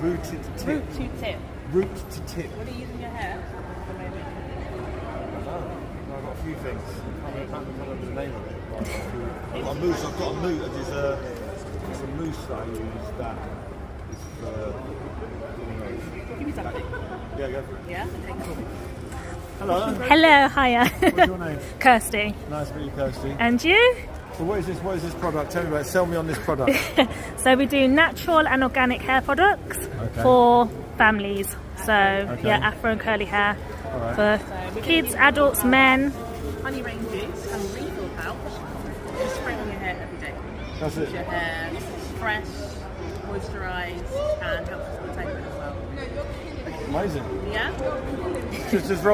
Root2tip. Root2tip. Root2tip. What are you using your hair at the moment? I've got a few things. I can't remember the name of it. I've got a mousse. It's a mousse that I use that is Give me something. Yeah, go for it. Yeah? Okay, cool. Hello. Hello, hiya. What's your name? Kirsty. Nice to meet you, Kirsty. And you? So what is this product? Tell me about it. Sell me on this product. So we do natural and organic hair products for families. So yeah, afro and curly hair for kids, adults, men. Honey rain juice and refill pouch. Just spray on your hair every day. That's it. Keeps your hair fresh, moisturised, and helps with the tapering as well. Amazing. Yeah? Just roll.